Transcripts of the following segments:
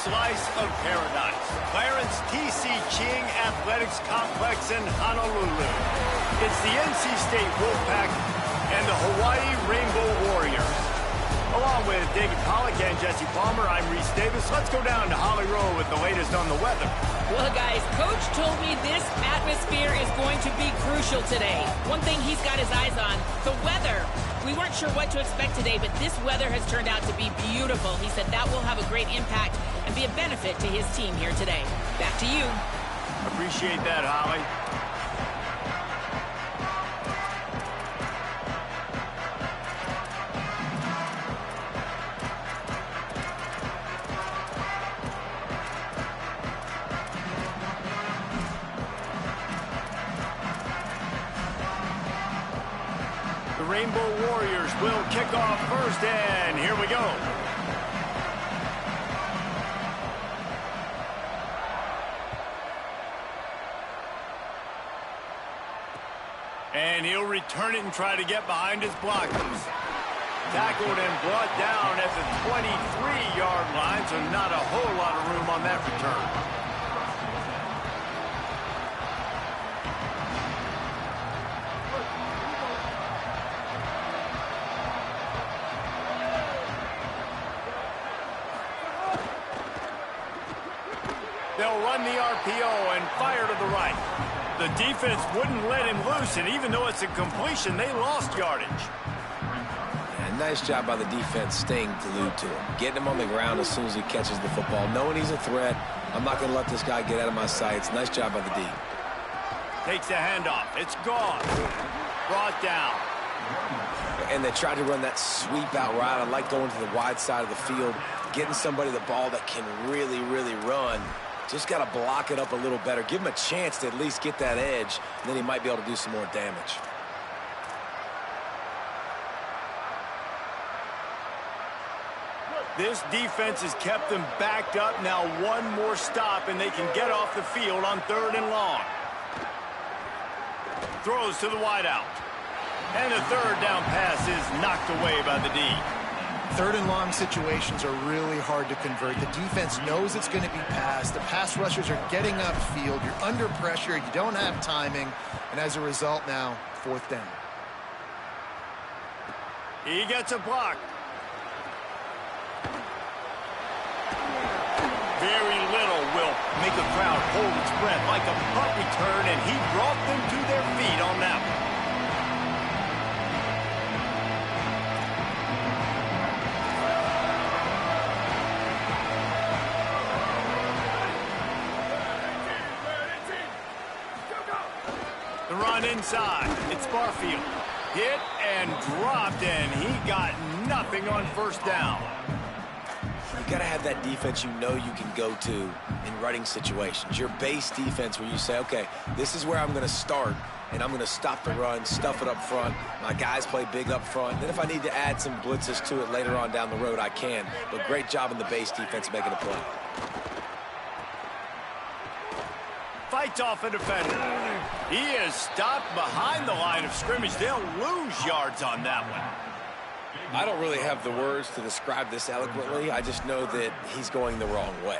slice of paradise. Clarence T.C. Ching Athletics Complex in Honolulu. It's the NC State Wolfpack and the Hawaii Rainbow Warriors. Along with David Pollack and Jesse Palmer, I'm Reese Davis. Let's go down to Holly Rowe with the latest on the weather. Well, guys, Coach told me this atmosphere is going to be crucial today. One thing he's got his eyes on, the weather. We weren't sure what to expect today, but this weather has turned out to be beautiful. He said that will have a great impact and be a benefit to his team here today. Back to you. Appreciate that, Holly. The Rainbow Warriors will kick off first, and here we go. And he'll return it and try to get behind his blockers. Tackled and brought down at the 23-yard line, so not a whole lot of room on that return. They'll run the RPO and fire to the right. The defense wouldn't let him loose, and even though it's a completion, they lost yardage. Yeah, nice job by the defense staying glued to him. Getting him on the ground as soon as he catches the football. Knowing he's a threat, I'm not going to let this guy get out of my sights. Nice job by the D. Takes the handoff. It's gone. Brought down. And they tried to run that sweep out route. I like going to the wide side of the field, getting somebody the ball that can really, really run. Just got to block it up a little better. Give him a chance to at least get that edge, and then he might be able to do some more damage. This defense has kept them backed up. Now one more stop, and they can get off the field on 3rd and long. Throws to the wideout. And the 3rd down pass is knocked away by the D. 3rd and long situations are really hard to convert. The defense knows it's going to be passed. The pass rushers are getting upfield. You're under pressure. You don't have timing. And as a result now, 4th down. He gets a block. Very little will make a crowd hold its breath like a punt return, and he brought them to their feet on that one. The run inside. It's Barfield. Hit and dropped, and he got nothing on 1st down. You got to have that defense you know you can go to in running situations. Your base defense where you say, okay, this is where I'm going to start, and I'm going to stop the run, stuff it up front. My guys play big up front. Then if I need to add some blitzes to it later on down the road, I can. But great job in the base defense making a play. Fights off a defender. He is stopped behind the line of scrimmage. They'll lose yards on that one. I don't really have the words to describe this eloquently. I just know that he's going the wrong way.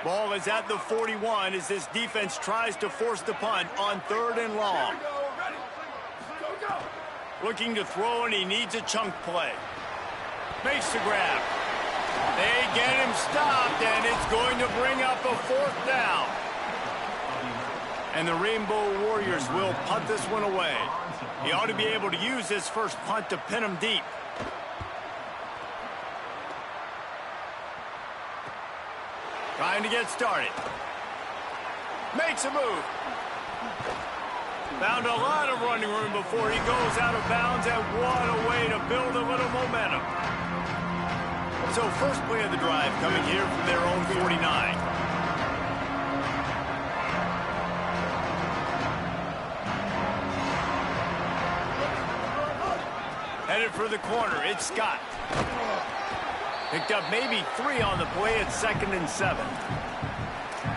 Ball is at the 41 as this defense tries to force the punt on 3rd and long. Looking to throw, and he needs a chunk play. Makes the grab. They get him stopped, and it's going to bring up a 4th down. And the Rainbow Warriors will punt this one away. He ought to be able to use this first punt to pin him deep. Trying to get started. Makes a move. Found a lot of running room before he goes out of bounds, and what a way to build a little momentum. So first play of the drive coming here from their own 49. Headed for the corner, it's Scott. Picked up maybe 3 on the play at 2nd and 7.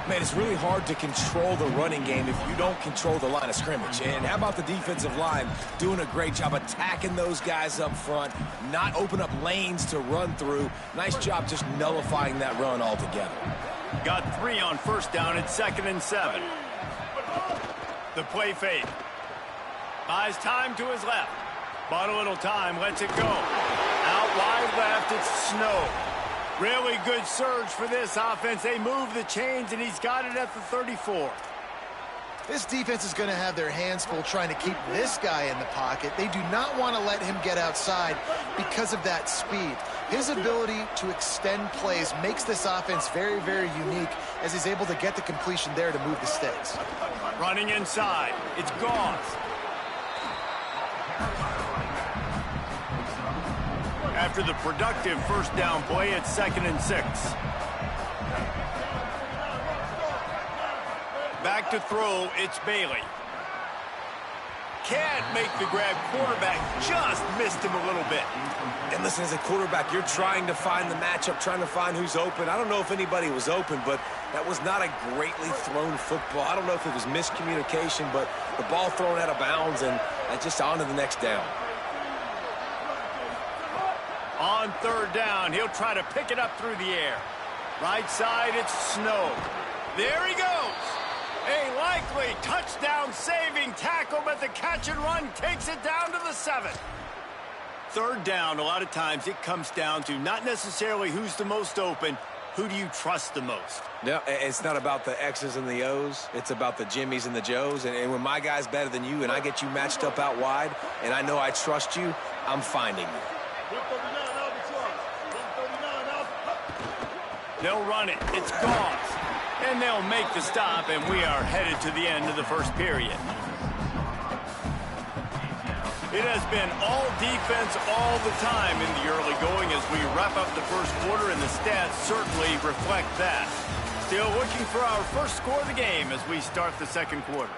Man, it's really hard to control the running game if you don't control the line of scrimmage. And how about the defensive line doing a great job attacking those guys up front, not open up lanes to run through. Nice job just nullifying that run altogether. Got 3 on first down at 2nd and 7. The play fake. Buys time to his left. Bought a little time, lets it go. Out wide left, it's Snow. Really good surge for this offense. They move the chains, and he's got it at the 34. This defense is going to have their hands full trying to keep this guy in the pocket. They do not want to let him get outside because of that speed. His ability to extend plays makes this offense very, very unique as he's able to get the completion there to move the sticks. Running inside. It's Gauze. After the productive first down play, it's 2nd and 6. Back to throw, it's Bailey. Can't make the grab. Quarterback just missed him a little bit. And listen, as a quarterback, you're trying to find the matchup, trying to find who's open. I don't know if anybody was open, but that was not a greatly thrown football. I don't know if it was miscommunication, but the ball thrown out of bounds and just on to the next down. On 3rd down, he'll try to pick it up through the air. Right side, it's Snow. There he goes. A likely touchdown-saving tackle, but the catch and run takes it down to the 7. 3rd down, a lot of times it comes down to not necessarily who's the most open, who do you trust the most? No, it's not about the X's and the O's. It's about the Jimmys and the Joes. And when my guy's better than you and I get you matched up out wide and I know I trust you, I'm finding you. They'll run it. It's Gauze. And they'll make the stop, and we are headed to the end of the first period. It has been all defense all the time in the early going as we wrap up the first quarter, and the stats certainly reflect that. Still looking for our first score of the game as we start the second quarter.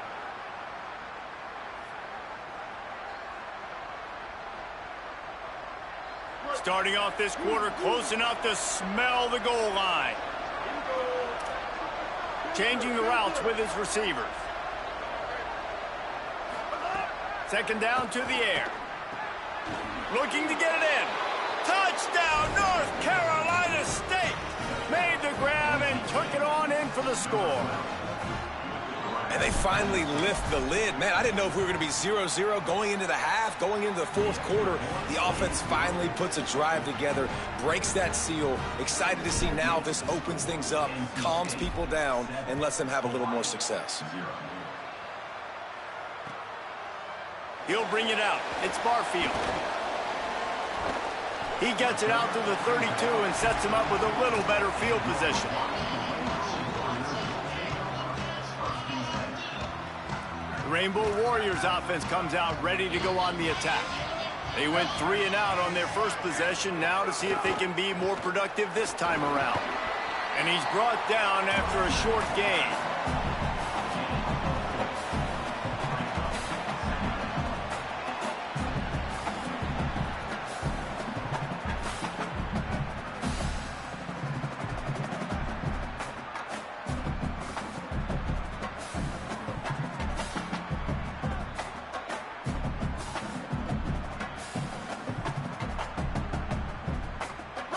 Starting off this quarter close enough to smell the goal line. Changing the routes with his receivers. 2nd down to the air. Looking to get it in. Touchdown, North Carolina State. Made the grab and took it on in for the score. And they finally lift the lid. Man, I didn't know if we were going to be 0-0 going into the half, going into the 4th quarter. The offense finally puts a drive together, breaks that seal. Excited to see now this opens things up, calms people down, and lets them have a little more success. He'll bring it out. It's Barfield. He gets it out to the 32 and sets him up with a little better field position. The Rainbow Warriors offense comes out ready to go on the attack. They went 3 and out on their first possession, now to see if they can be more productive this time around. And he's brought down after a short gain.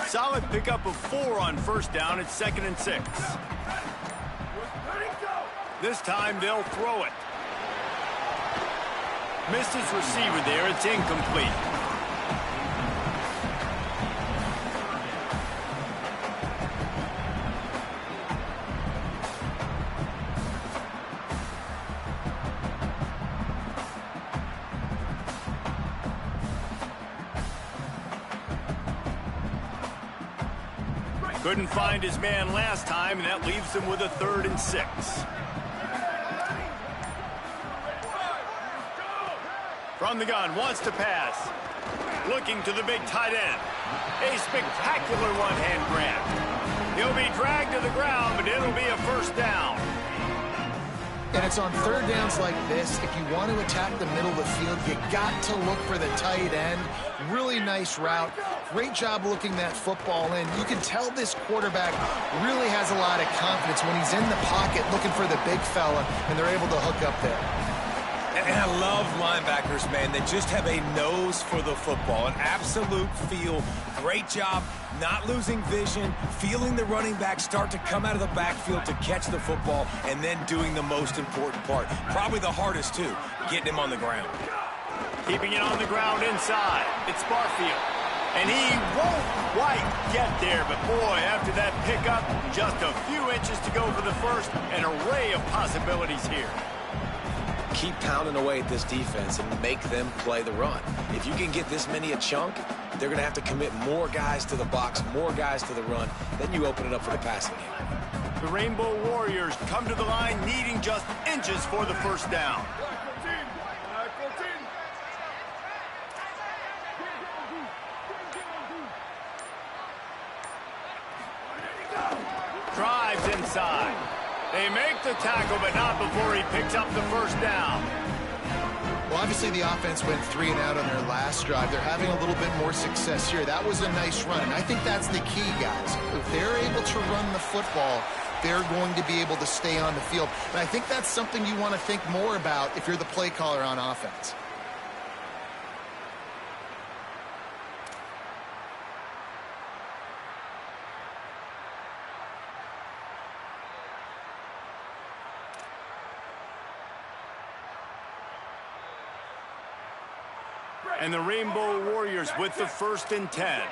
Solid pickup of 4 on first down at 2nd and 6. This time they'll throw it. Missed his receiver there. It's incomplete. Couldn't find his man last time, and that leaves him with a 3rd and 6. From the gun, wants to pass. Looking to the big tight end. A spectacular one-hand grab. He'll be dragged to the ground, but it'll be a first down. And it's on third downs like this. If you want to attack the middle of the field, you got to look for the tight end. Really nice route. Great job looking that football in. You can tell this quarterback really has a lot of confidence when he's in the pocket looking for the big fella, and they're able to hook up there. And I love linebackers, man. They just have a nose for the football, an absolute feel. Great job not losing vision, feeling the running back start to come out of the backfield to catch the football, and then doing the most important part. Probably the hardest, too, getting him on the ground. Keeping it on the ground inside. It's Barfield. And he won't quite get there, but boy, after that pickup, just a few inches to go for the first. An array of possibilities here. Keep pounding away at this defense and make them play the run. If you can get this many a chunk, they're going to have to commit more guys to the box, more guys to the run. Then you open it up for the passing game. The Rainbow Warriors come to the line needing just inches for the first down. Drives inside. They make the tackle, but not before he picks up the first down. Well, obviously the offense went 3 and out on their last drive. They're having a little bit more success here. That was a nice run, and I think that's the key, guys. If they're able to run the football, they're going to be able to stay on the field. And I think that's something you want to think more about if you're the play caller on offense. And the Rainbow Warriors with the 1st and 10.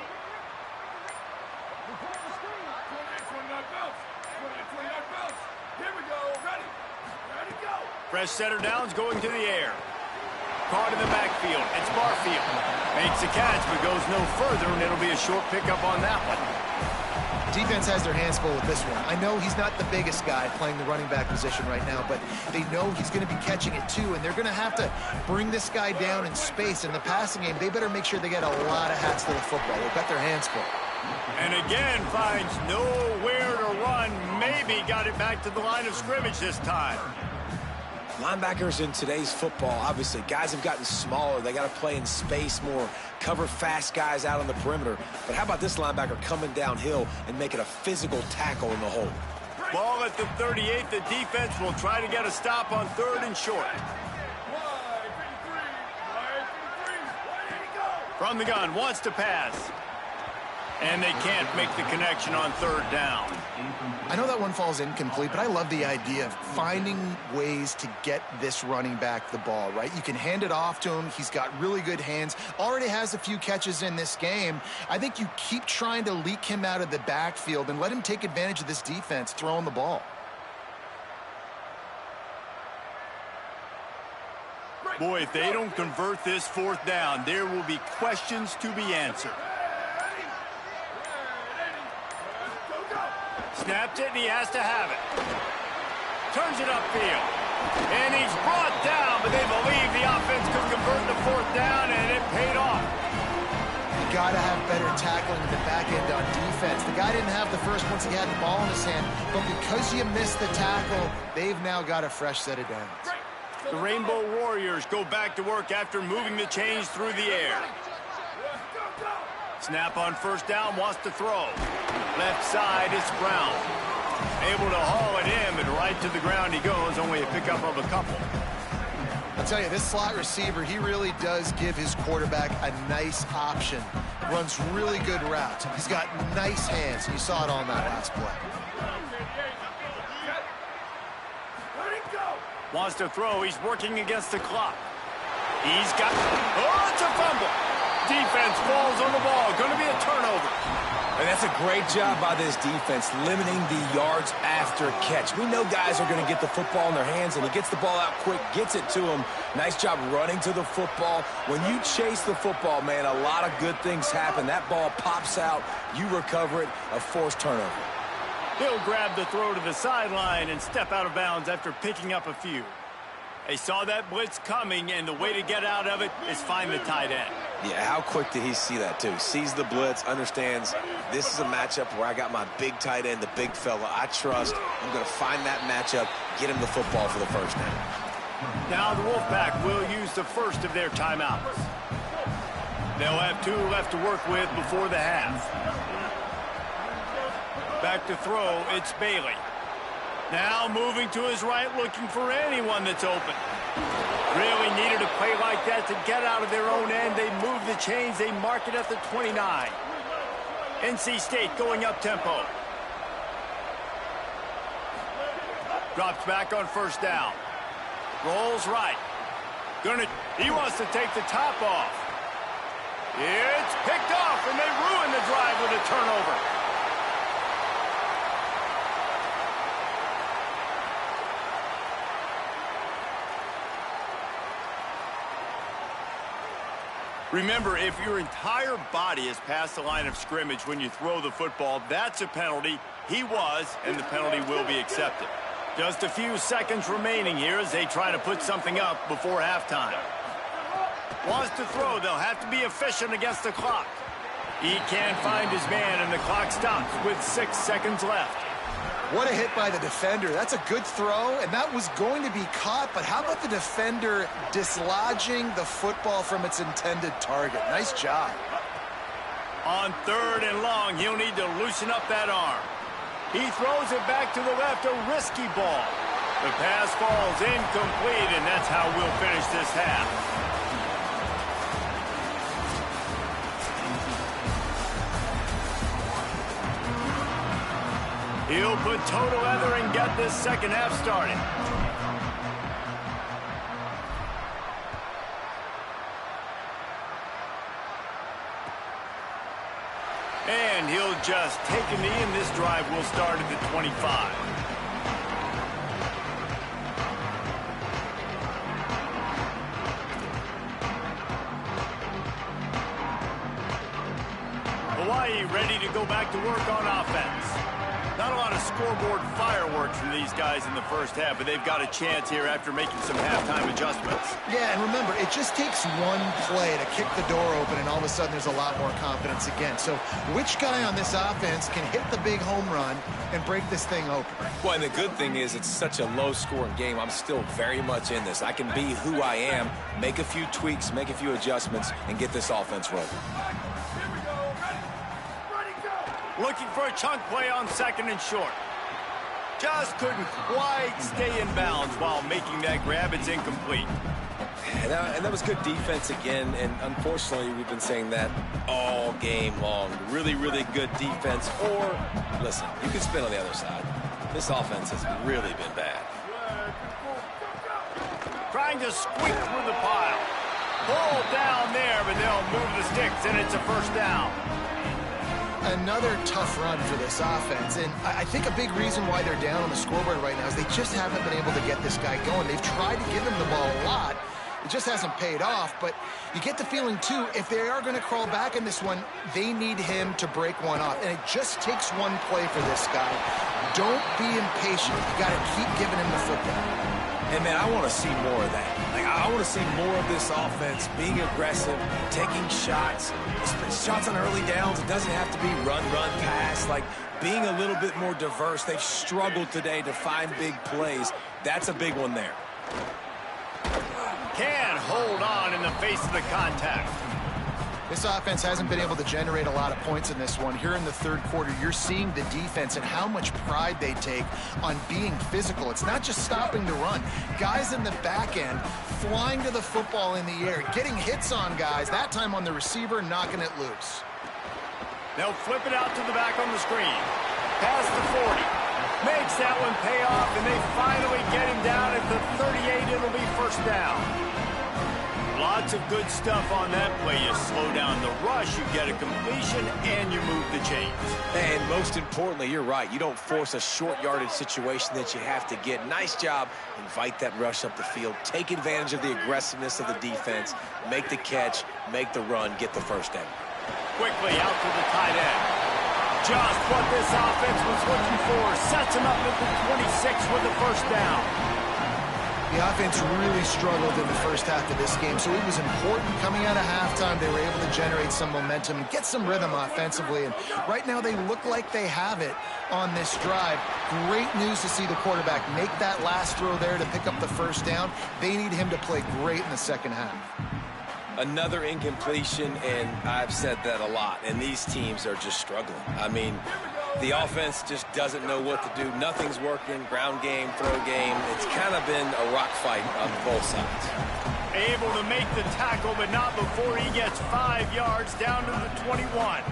Fresh setter downs going to the air. Caught in the backfield. It's Barfield. Makes a catch but goes no further, and it'll be a short pickup on that one. Defense has their hands full with this one. I know he's not the biggest guy playing the running back position right now, but they know he's going to be catching it too, and they're going to have to bring this guy down in space. In the passing game, they better make sure they get a lot of hats to the football. They've got their hands full. And again, finds nowhere to run. Maybe got it back to the line of scrimmage this time. Linebackers in today's football, obviously, guys have gotten smaller. They got to play in space more, cover fast guys out on the perimeter. But how about this linebacker coming downhill and making a physical tackle in the hole? Ball at the 38. The defense will try to get a stop on 3rd and short. From the gun, wants to pass. And they can't make the connection on 3rd down. I know that one falls incomplete, but I love the idea of finding ways to get this running back the ball, right? You can hand it off to him. He's got really good hands. Already has a few catches in this game. I think you keep trying to leak him out of the backfield and let him take advantage of this defense throwing the ball. Boy, if they don't convert this 4th down, there will be questions to be answered. Snapped it, and he has to have it. Turns it upfield. And he's brought down, but they believe the offense could convert the 4th down, and it paid off. You got to have better tackling in the back end on defense. The guy didn't have the first once he had the ball in his hand, but because you missed the tackle, they've now got a fresh set of downs. The Rainbow Warriors go back to work after moving the chains through the air. Snap on 1st down, wants to throw. Left side, it's Brown. Able to haul it in, but right to the ground he goes, only a pickup of a couple. I'll tell you, this slot receiver, he really does give his quarterback a nice option. Runs really good routes. He's got nice hands. You saw it on that last play. Wants to throw. He's working against the clock. He's got... Oh, it's a fumble. Defense falls on the ball. Going to be a turnover. And that's a great job by this defense, limiting the yards after catch. We know guys are going to get the football in their hands, and he gets the ball out quick, gets it to him. Nice job running to the football. When you chase the football, man, a lot of good things happen. That ball pops out. You recover it, a forced turnover. He'll grab the throw to the sideline and step out of bounds after picking up a few. They saw that blitz coming, and the way to get out of it is find the tight end. Yeah, how quick did he see that, too? Sees the blitz, understands this is a matchup where I got my big tight end, the big fella. I trust I'm going to find that matchup, get him the football for the first down. Now the Wolfpack will use the first of their timeouts. They'll have 2 left to work with before the half. Back to throw, it's Bailey. Now moving to his right, looking for anyone that's open. Really needed a play like that to get out of their own end. They move the chains. They mark it at the 29. NC State going up tempo. Drops back on first down. Rolls right. He wants to take the top off. It's picked off, and they ruin the drive with a turnover. Remember, if your entire body is past the line of scrimmage when you throw the football, that's a penalty. He was, and the penalty will be accepted. Just a few seconds remaining here as they try to put something up before halftime. Wants to throw. They'll have to be efficient against the clock. He can't find his man, and the clock stops with 6 seconds left. What a hit by the defender. That's a good throw, and that was going to be caught, but how about the defender dislodging the football from its intended target? Nice job. On 3rd and long, he'll need to loosen up that arm. He throws it back to the left, a risky ball. The pass falls incomplete, and that's how we'll finish this half. He'll put total leather and get this second half started. And he'll just take a knee, and this drive will start at the 25. Hawaii ready to go back to work on offense. Not a lot of scoreboard fireworks from these guys in the first half, but they've got a chance here after making some halftime adjustments. Yeah, and remember, it just takes one play to kick the door open, and all of a sudden there's a lot more confidence again. So which guy on this offense can hit the big home run and break this thing open? Well, and the good thing is it's such a low-scoring game. I'm still very much in this. I can be who I am, make a few tweaks, make a few adjustments, and get this offense rolling. Looking for a chunk play on 2nd and short. Just couldn't quite stay in bounds while making that grab. It's incomplete. And that was good defense again, and unfortunately we've been saying that all game long. Really, really good defense. Or, listen, you can spin on the other side. This offense has really been bad. Trying to squeak through the pile. Ball down there, but they'll move the sticks, and it's a first down. Another tough run for this offense, and I think a big reason why they're down on the scoreboard right now is they just haven't been able to get this guy going. They've tried to give him the ball a lot. It just hasn't paid off, but you get the feeling, too, if they are going to crawl back in this one, they need him to break one off, and it just takes one play for this guy. Don't be impatient. You got to keep giving him the football. And, man, I want to see more of that. I want to see more of this offense being aggressive, taking shots, shots on early downs. It doesn't have to be run, pass. Like, being a little bit more diverse. They've struggled today to find big plays. That's a big one there. Can hold on in the face of the contact. This offense hasn't been able to generate a lot of points in this one. Here in the 3rd quarter, you're seeing the defense and how much pride they take on being physical. It's not just stopping the run. Guys in the back end flying to the football in the air, getting hits on guys, that time on the receiver, knocking it loose. They'll flip it out to the back on the screen. Past the 40. Makes that one pay off, and they finally get him down at the 38. It'll be first down. Lots of good stuff on that play. You slow down the rush, you get a completion, and you move the chains. And most importantly, you're right. You don't force a short yardage situation that you have to get. Nice job. Invite that rush up the field. Take advantage of the aggressiveness of the defense. Make the catch, make the run, get the first down. Quickly out to the tight end. Just what this offense was looking for. Sets him up at the 26 with the first down. The offense really struggled in the first half of this game, so it was important coming out of halftime. They were able to generate some momentum and get some rhythm offensively, and right now they look like they have it on this drive. Great news to see the quarterback make that last throw there to pick up the first down. They need him to play great in the second half. Another incompletion, and I've said that a lot, and these teams are just struggling. I mean, the offense just doesn't know what to do. Nothing's working. Ground game, throw game. It's kind of been a rock fight on both sides. Able to make the tackle, but not before he gets 5 yards down to the 21.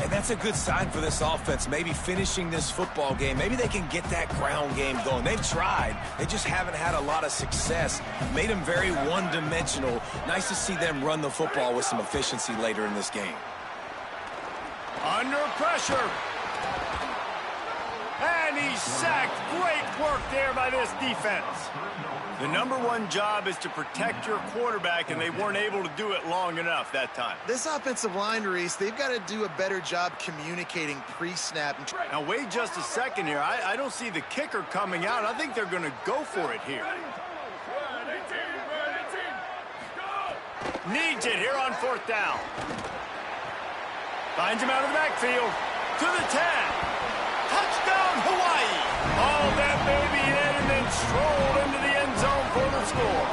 And that's a good sign for this offense, maybe finishing this football game. Maybe they can get that ground game going. They've tried. They just haven't had a lot of success. Made them very one-dimensional. Nice to see them run the football with some efficiency later in this game. Under pressure. And he's sacked. Great work there by this defense. The #1 job is to protect your quarterback, and they weren't able to do it long enough that time. This offensive line, Reese, they've got to do a better job communicating pre-snap. Now, wait just a second here. I don't see the kicker coming out. I think they're going to go for it here. Needs it here on 4th down. Finds him out of the backfield. To the 10. Touchdown, Hawaii. Oh, that baby hit and then strolled into the end zone for the score.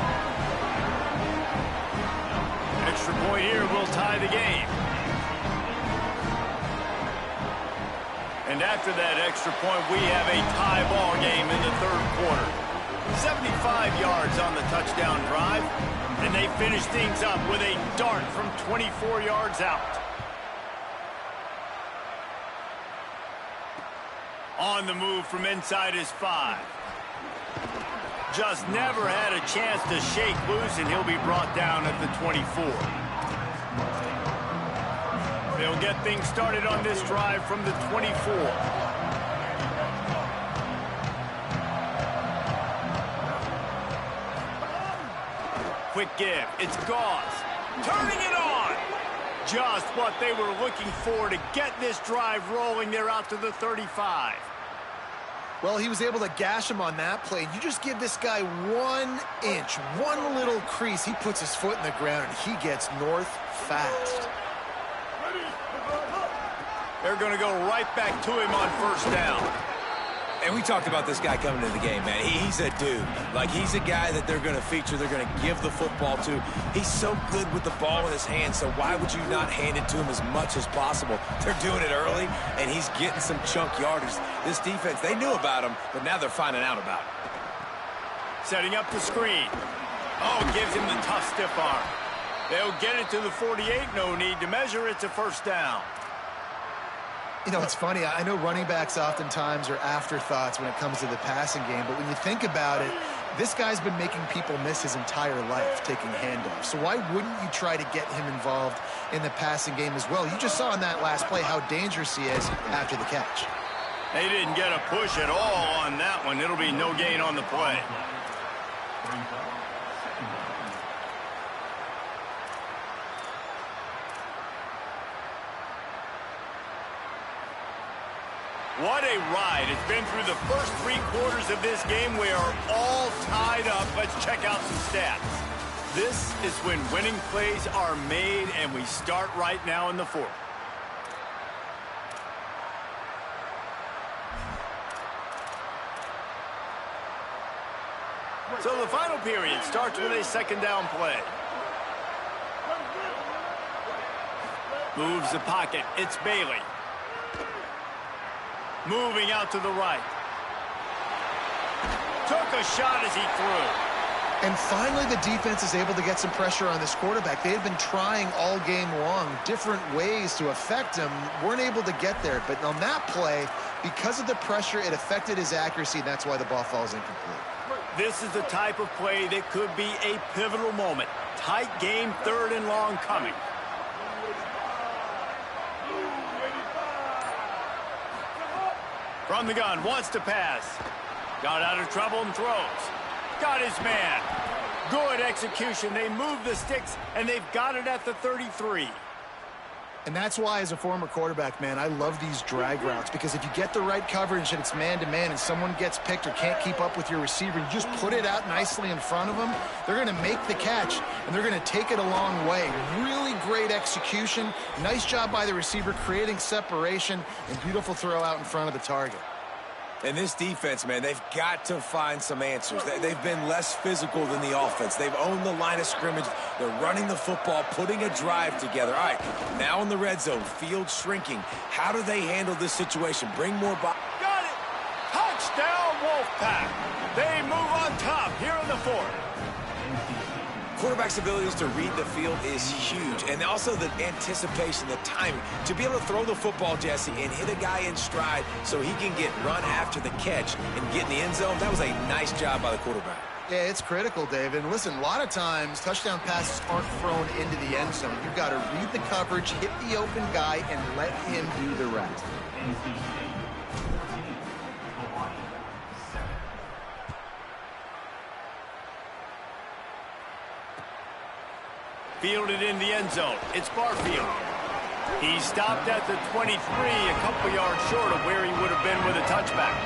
Extra point here will tie the game. And after that extra point, we have a tie ball game in the 3rd quarter. 75 yards on the touchdown drive, and they finish things up with a dart from 24 yards out. On the move from inside his 5. Just never had a chance to shake loose, and he'll be brought down at the 24. They'll get things started on this drive from the 24. Quick give. It's Gauze. Turning it on. Just what they were looking for to get this drive rolling. They're out to the 35. Well, he was able to gash him on that play. You just give this guy 1 inch, one little crease. He puts his foot in the ground, and he gets north fast. They're going to go right back to him on 1st down. And we talked about this guy coming into the game, man. He's a dude. Like, he's a guy that they're going to feature, they're going to give the football to. He's so good with the ball in his hands, so why would you not hand it to him as much as possible? They're doing it early, and he's getting some chunk yardage. This defense, they knew about him, but now they're finding out about it. Setting up the screen. Oh, gives him the tough stiff arm. They'll get it to the 48. No need to measure. It's a 1st down. You know, it's funny. I know running backs oftentimes are afterthoughts when it comes to the passing game, but when you think about it, this guy's been making people miss his entire life taking handoffs. So why wouldn't you try to get him involved in the passing game as well? You just saw in that last play how dangerous he is after the catch. They didn't get a push at all on that one. It'll be no gain on the play. What a ride. It's been through the first 3 quarters of this game. We are all tied up. Let's check out some stats. This is when winning plays are made, and we start right now in the 4th. So the final period starts with a 2nd down play. Moves the pocket. It's Bailey. Moving out to the right. Took a shot as he threw. And finally, the defense is able to get some pressure on this quarterback. They had been trying all game long different ways to affect him. Weren't able to get there. But on that play, because of the pressure, it affected his accuracy, and that's why the ball falls incomplete. This is the type of play that could be a pivotal moment. Tight game, 3rd and long coming. From the gun, wants to pass. Got out of trouble and throws. Got his man. Good execution. They move the sticks, and they've got it at the 33. And that's why, as a former quarterback, man, I love these drag routes, because if you get the right coverage and it's man-to-man and someone gets picked or can't keep up with your receiver, you just put it out nicely in front of them, they're going to make the catch, and they're going to take it a long way. Really great execution. Nice job by the receiver creating separation, and beautiful throw out in front of the target. And this defense, man, they've got to find some answers. They've been less physical than the offense. They've owned the line of scrimmage. They're running the football, putting a drive together. All right, now in the red zone, field shrinking. How do they handle this situation? Bring more ball. Got it! Touchdown, Wolfpack! They move on top here in the fourth. Quarterback's abilities to read the field is huge, and also the anticipation, the timing. To be able to throw the football, Jesse, and hit a guy in stride so he can get run after the catch and get in the end zone, that was a nice job by the quarterback. Yeah, it's critical, David. And listen, a lot of times touchdown passes aren't thrown into the end zone. You've got to read the coverage, hit the open guy, and let him do the rest. Fielded in the end zone. It's Barfield. He stopped at the 23, a couple yards short of where he would have been with a touchback.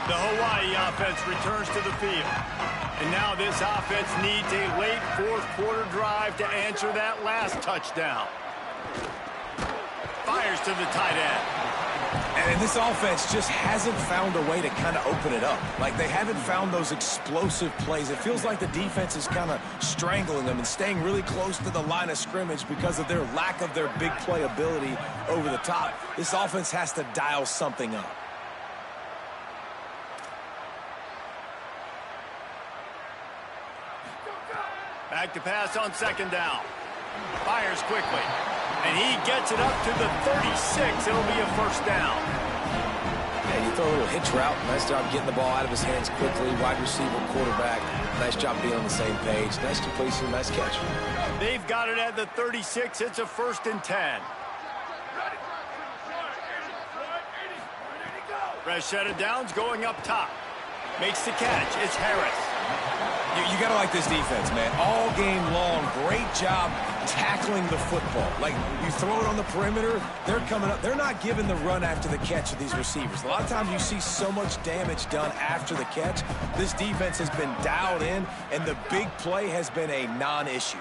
The Hawaii offense returns to the field. And now this offense needs a late fourth quarter drive to answer that last touchdown. Fires to the tight end. And this offense just hasn't found a way to kind of open it up. Like, they haven't found those explosive plays. It feels like the defense is kind of strangling them and staying really close to the line of scrimmage because of their lack of their big play ability over the top. This offense has to dial something up. Back to pass on second down. Fires quickly. And he gets it up to the 36. It'll be a first down. Yeah, you throw a little hitch route. Nice job getting the ball out of his hands quickly. Wide receiver, quarterback. Nice job being on the same page. Nice completion, nice catch. They've got it at the 36. It's a 1st and 10. Rashad Downs going up top. Makes the catch. It's Harris. You got to like this defense, man. All game long, great job tackling the football. Like, you throw it on the perimeter, they're coming up. They're not giving the run after the catch of these receivers. A lot of times you see so much damage done after the catch. This defense has been dialed in, and the big play has been a non-issue.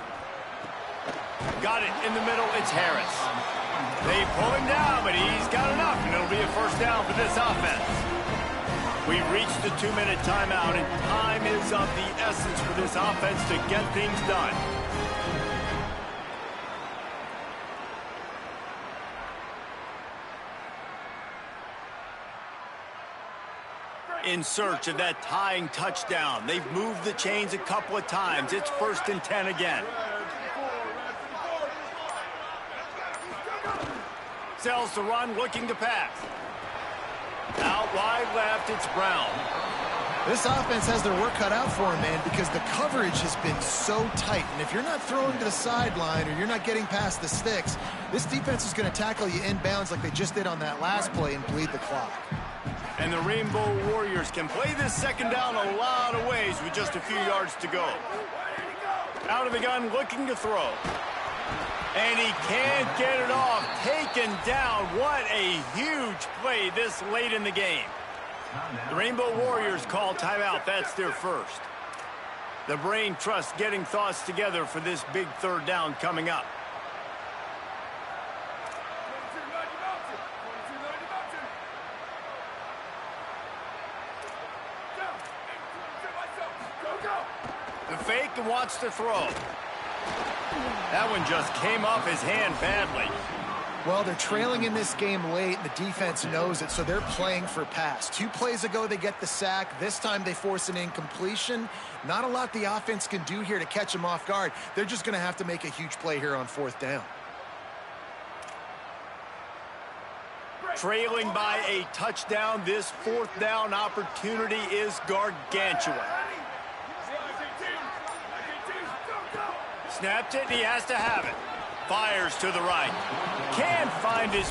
Got it in the middle. It's Harris. They pull him down, but he's got enough, and it'll be a first down for this offense. We've reached the 2-minute timeout, and time is of the essence for this offense to get things done. In search of that tying touchdown. They've moved the chains a couple of times. It's 1st and 10 again. Sells the run, looking to pass. Out wide left, it's Brown. This offense has their work cut out for them, man, because the coverage has been so tight. And if you're not throwing to the sideline or you're not getting past the sticks, this defense is going to tackle you inbounds like they just did on that last play and bleed the clock. And the Rainbow Warriors can play this second down a lot of ways with just a few yards to go. Out of the gun, looking to throw. And he can't get it off. Taken down. What a huge play this late in the game. The Rainbow Warriors call timeout. That's their first. The brain trust getting thoughts together for this big third down coming up. The fake and wants to throw. That one just came off his hand badly. Well, they're trailing in this game late, and the defense knows it, so they're playing for pass. 2 plays ago, they get the sack. This time, they force an incompletion. Not a lot the offense can do here to catch them off guard. They're just going to have to make a huge play here on 4th down. Trailing by a touchdown, this 4th down opportunity is gargantuan. Snapped it, and he has to have it. Fires to the right. Can't find his...